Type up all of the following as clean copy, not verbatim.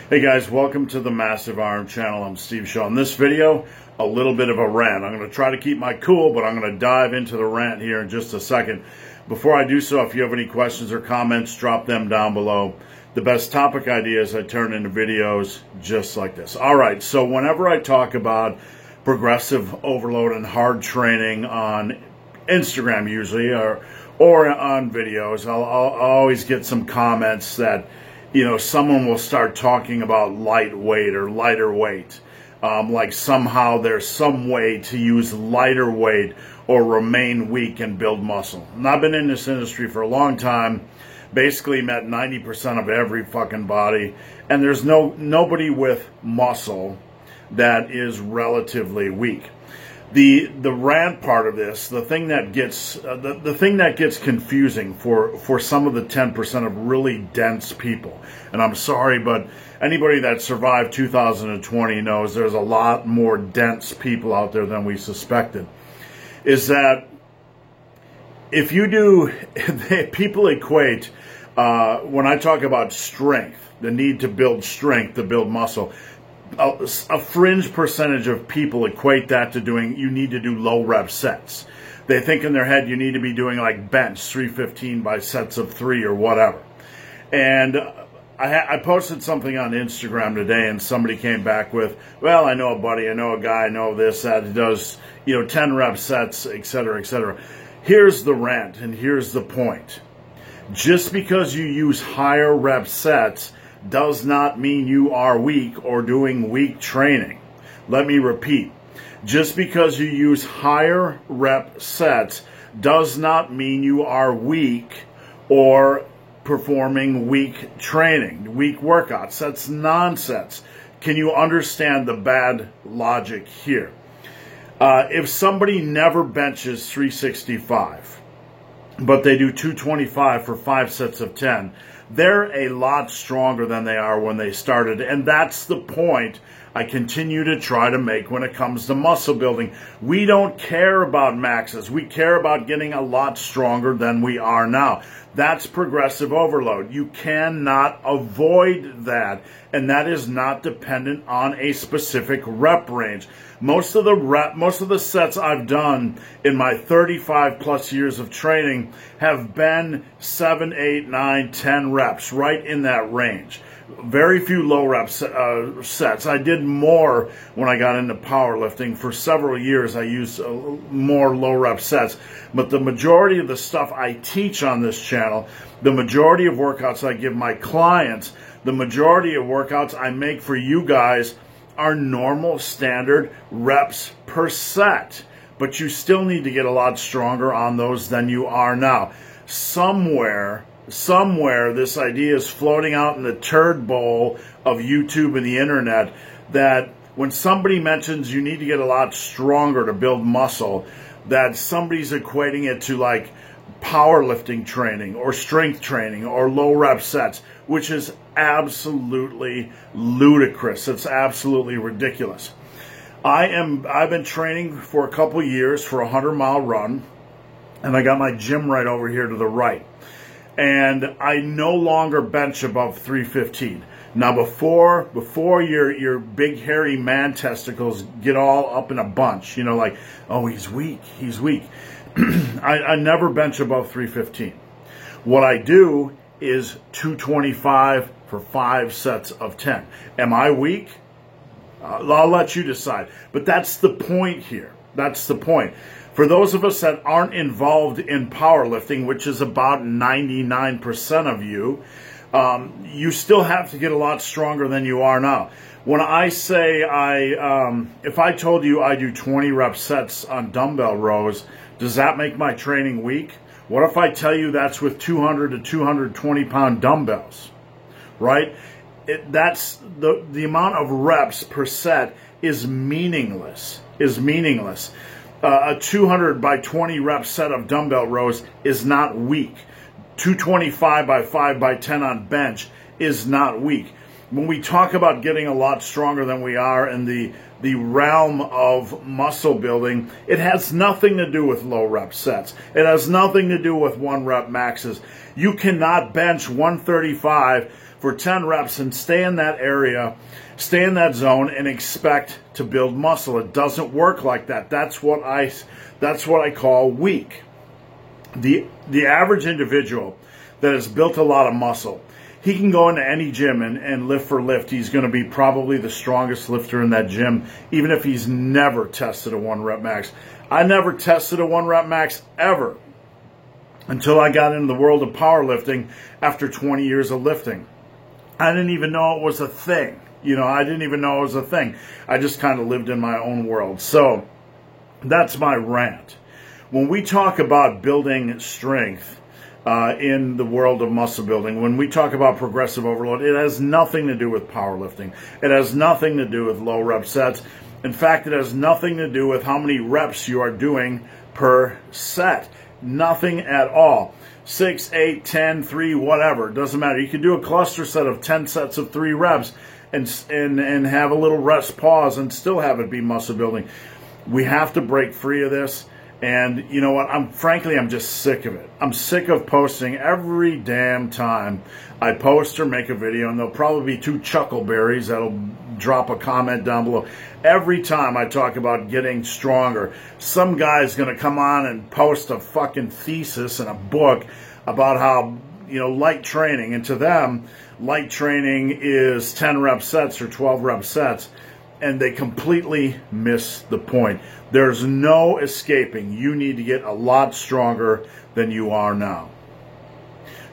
Hey guys, welcome to the Massive Arm Channel. I'm Steve Shaw. In this video, a little bit of a rant. I'm going to try to keep my cool, but I'm going to dive into the rant here in just a second. Before I do so, if you have any questions or comments, drop them down below. The best topic ideas I turn into videos just like this. Alright, so whenever I talk about progressive overload and hard training on Instagram usually, or on videos, I'll always get some comments that, you know, someone will start talking about lightweight or lighter weight. Like somehow there's some way to use lighter weight or remain weak and build muscle. And I've been in this industry for a long time, basically met 90% of every fucking body, and there's nobody with muscle that is relatively weak. The rant part of this, the thing that gets the thing that gets confusing for some of the 10% of really dense people, and I'm sorry, but anybody that survived 2020 knows there's a lot more dense people out there than we suspected, is that if you do, people equate, when I talk about strength, the need to build strength, to build muscle, a fringe percentage of people equate that to doing, you need to do low rep sets. They think in their head you need to be doing like bench 315 by sets of 3 or whatever. And I posted something on Instagram today, and somebody came back with, well, I know a buddy, I know a guy, I know this, that, he does, 10 rep sets, etc., etc. Here's the rant, and here's the point. Just because you use higher rep sets does not mean you are weak or doing weak training. Let me repeat. Just because you use higher rep sets does not mean you are weak or performing weak training, weak workouts. That's nonsense. Can you understand the bad logic here? If somebody never benches 365, but they do 225 for 5 sets of 10, they're a lot stronger than they are when they started. And that's the point I continue to try to make when it comes to muscle building. We don't care about maxes. We care about getting a lot stronger than we are now. That's progressive overload. You cannot avoid that. And that is not dependent on a specific rep range. Most of the sets I've done in my 35 plus years of training have been 7, 8, 9, 10 reps, right in that range. Very few low rep sets. I did more when I got into powerlifting. For several years I used more low rep sets, but the majority of the stuff I teach on this channel, the majority of workouts I give my clients, the majority of workouts I make for you guys are normal standard reps per set, but you still need to get a lot stronger on those than you are now. Somewhere this idea is floating out in the turd bowl of YouTube and the internet that when somebody mentions you need to get a lot stronger to build muscle, that somebody's equating it to like powerlifting training or strength training or low rep sets, which is absolutely ludicrous. It's absolutely ridiculous. I've been training for a couple years for a 100-mile run, and I got my gym right over here to the right. And I no longer bench above 315. Now before your big hairy man testicles get all up in a bunch, like, oh, he's weak. I never bench above 315. What I do is 225 for 5 sets of 10. Am I weak? I'll let you decide. But that's the point here. That's the point. For those of us that aren't involved in powerlifting, which is about 99% of you, you still have to get a lot stronger than you are now. When I say if I told you I do 20 rep sets on dumbbell rows, does that make my training weak? What if I tell you that's with 200 to 220 pound dumbbells, right? That's the amount of reps per set is meaningless, A 200 by 20 rep set of dumbbell rows is not weak. 225 by 5 by 10 on bench is not weak. When we talk about getting a lot stronger than we are in the realm of muscle building, it has nothing to do with low rep sets. It has nothing to do with 1 rep maxes. You cannot bench 135 for 10 reps and stay in that area, stay in that zone, and expect to build muscle. It doesn't work like that. That's what I call weak. The average individual that has built a lot of muscle, he can go into any gym and lift for lift. He's going to be probably the strongest lifter in that gym, even if he's never tested a 1 rep max. I never tested a 1 rep max ever until I got into the world of powerlifting after 20 years of lifting. I didn't even know it was a thing. You know, I didn't even know it was a thing. I just kind of lived in my own world. So that's my rant. When we talk about building strength in the world of muscle building, when we talk about progressive overload, it has nothing to do with powerlifting. It has nothing to do with low rep sets. In fact, it has nothing to do with how many reps you are doing per set. Nothing at all. 6, 8, 10, 3, whatever. It doesn't matter. You can do a cluster set of 10 sets of 3 reps and have a little rest pause and still have it be muscle building. We have to break free of this. And you know what? Frankly, I'm just sick of it. I'm sick of posting every damn time I post or make a video, and there'll probably be 2 chuckleberries that'll drop a comment down below. Every time I talk about getting stronger, some guy's going to come on and post a fucking thesis in a book about how, you know, light training. And to them, light training is 10 rep sets or 12 rep sets. And they completely miss the point. There's no escaping. You need to get a lot stronger than you are now.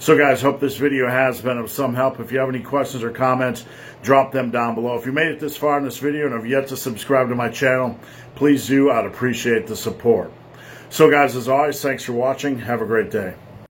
So guys, hope this video has been of some help. If you have any questions or comments, drop them down below. If you made it this far in this video and have yet to subscribe to my channel, please do. I'd appreciate the support. So guys, as always, thanks for watching. Have a great day.